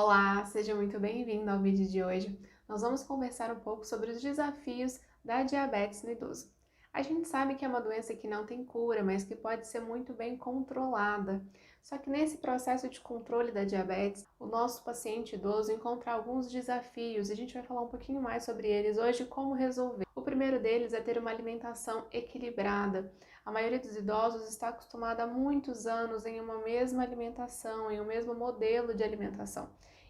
Olá, seja muito bem-vindo ao vídeo de hoje. Nós vamos conversar um pouco sobre os desafios da diabetes no idoso. A gente sabe que é uma doença que não tem cura, mas que pode ser muito bem controlada. Só que nesse processo de controle da diabetes, o nosso paciente idoso encontra alguns desafios e a gente vai falar um pouquinho mais sobre eles hoje e como resolver. O primeiro deles é ter uma alimentação equilibrada. A maioria dos idosos está acostumada há muitos anos em uma mesma alimentação, em um mesmo modelo de alimentação.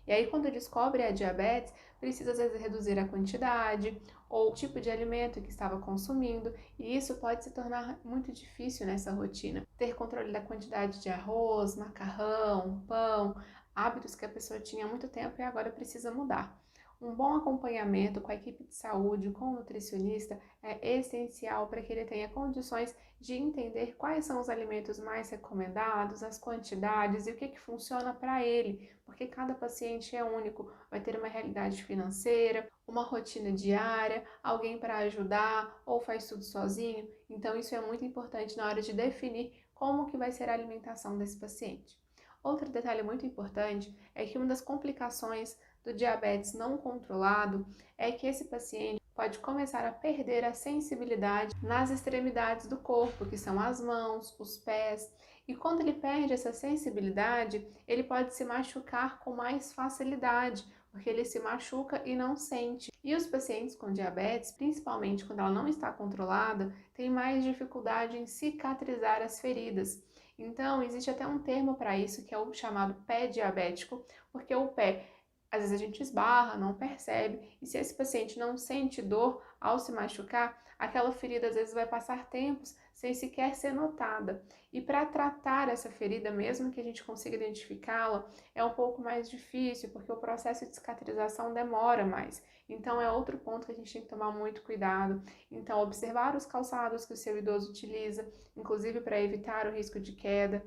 E aí, quando descobre a diabetes, precisa às vezes reduzir a quantidade ou o tipo de alimento que estava consumindo, e isso pode se tornar muito difícil nessa rotina. Ter controle da quantidade de arroz, macarrão, pão, hábitos que a pessoa tinha há muito tempo e agora precisa mudar. Um bom acompanhamento com a equipe de saúde, com o nutricionista, é essencial para que ele tenha condições de entender quais são os alimentos mais recomendados, as quantidades e o que funciona para ele, porque cada paciente é único, vai ter uma realidade financeira, uma rotina diária, alguém para ajudar ou faz tudo sozinho. Então isso é muito importante na hora de definir como que vai ser a alimentação desse paciente. Outro detalhe muito importante é que uma das complicações do diabetes não controlado é que esse paciente pode começar a perder a sensibilidade nas extremidades do corpo, que são as mãos, os pés, e quando ele perde essa sensibilidade, ele pode se machucar com mais facilidade, porque ele se machuca e não sente. E os pacientes com diabetes, principalmente quando ela não está controlada, têm mais dificuldade em cicatrizar as feridas. Então, existe até um termo para isso, que é o chamado pé diabético, porque o pé às vezes a gente esbarra, não percebe, e se esse paciente não sente dor ao se machucar, aquela ferida às vezes vai passar tempos sem sequer ser notada. E para tratar essa ferida, mesmo que a gente consiga identificá-la, é um pouco mais difícil, porque o processo de cicatrização demora mais. Então é outro ponto que a gente tem que tomar muito cuidado. Então, observar os calçados que o seu idoso utiliza, inclusive para evitar o risco de queda.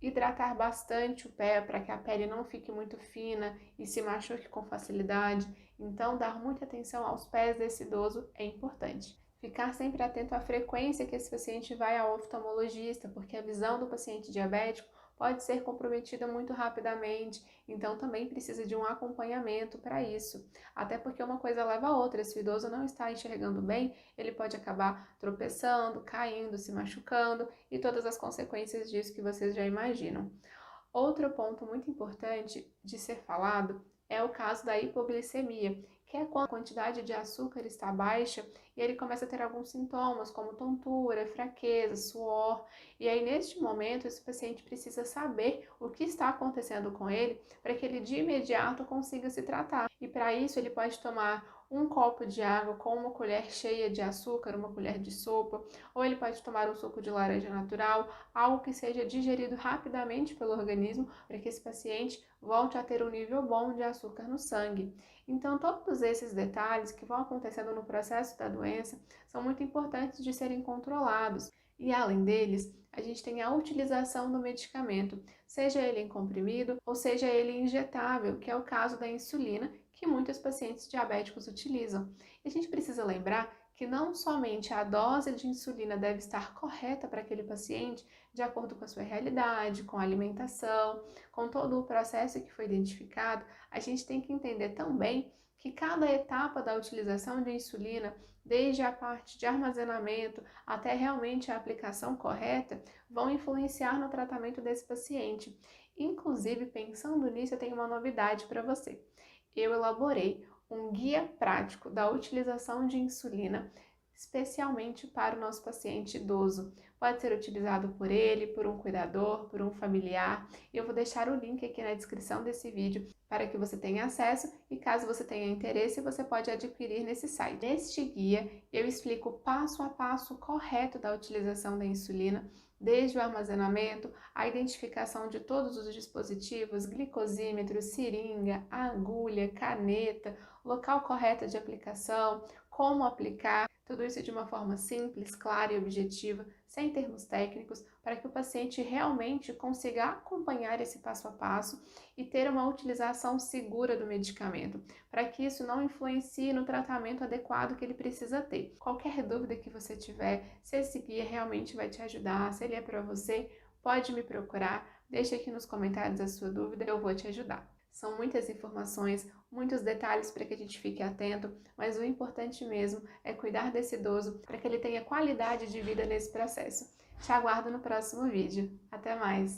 Hidratar bastante o pé para que a pele não fique muito fina e se machuque com facilidade. Então, dar muita atenção aos pés desse idoso é importante. Ficar sempre atento à frequência que esse paciente vai ao oftalmologista, porque a visão do paciente diabético pode ser comprometida muito rapidamente, então também precisa de um acompanhamento para isso. Até porque uma coisa leva a outra, se o idoso não está enxergando bem, ele pode acabar tropeçando, caindo, se machucando e todas as consequências disso que vocês já imaginam. Outro ponto muito importante de ser falado é o caso da hipoglicemia, que é quando a quantidade de açúcar está baixa e ele começa a ter alguns sintomas, como tontura, fraqueza, suor. E aí, neste momento, esse paciente precisa saber o que está acontecendo com ele para que ele de imediato consiga se tratar. E para isso, ele pode tomar um copo de água com uma colher cheia de açúcar, uma colher de sopa, ou ele pode tomar um suco de laranja natural, algo que seja digerido rapidamente pelo organismo para que esse paciente volte a ter um nível bom de açúcar no sangue. Então, todos esses detalhes que vão acontecendo no processo da doença são muito importantes de serem controlados. E além deles, a gente tem a utilização do medicamento, seja ele em comprimido ou seja ele injetável, que é o caso da insulina, que muitos pacientes diabéticos utilizam. E a gente precisa lembrar que não somente a dose de insulina deve estar correta para aquele paciente, de acordo com a sua realidade, com a alimentação, com todo o processo que foi identificado, a gente tem que entender também que cada etapa da utilização de insulina, desde a parte de armazenamento até realmente a aplicação correta, vão influenciar no tratamento desse paciente. Inclusive, pensando nisso, eu tenho uma novidade para você. Eu elaborei um guia prático da utilização de insulina, especialmente para o nosso paciente idoso. Pode ser utilizado por ele, por um cuidador, por um familiar. Eu vou deixar o link aqui na descrição desse vídeo para que você tenha acesso e caso você tenha interesse, você pode adquirir nesse site. Neste guia, eu explico passo a passo correto da utilização da insulina, desde o armazenamento, a identificação de todos os dispositivos, glicosímetro, seringa, agulha, caneta, local correto de aplicação, como aplicar, tudo isso de uma forma simples, clara e objetiva, sem termos técnicos, para que o paciente realmente consiga acompanhar esse passo a passo e ter uma utilização segura do medicamento, para que isso não influencie no tratamento adequado que ele precisa ter. Qualquer dúvida que você tiver, se esse guia realmente vai te ajudar, se ele é para você, pode me procurar, deixa aqui nos comentários a sua dúvida, eu vou te ajudar. São muitas informações, muitos detalhes para que a gente fique atento, mas o importante mesmo é cuidar desse idoso para que ele tenha qualidade de vida nesse processo. Te aguardo no próximo vídeo. Até mais!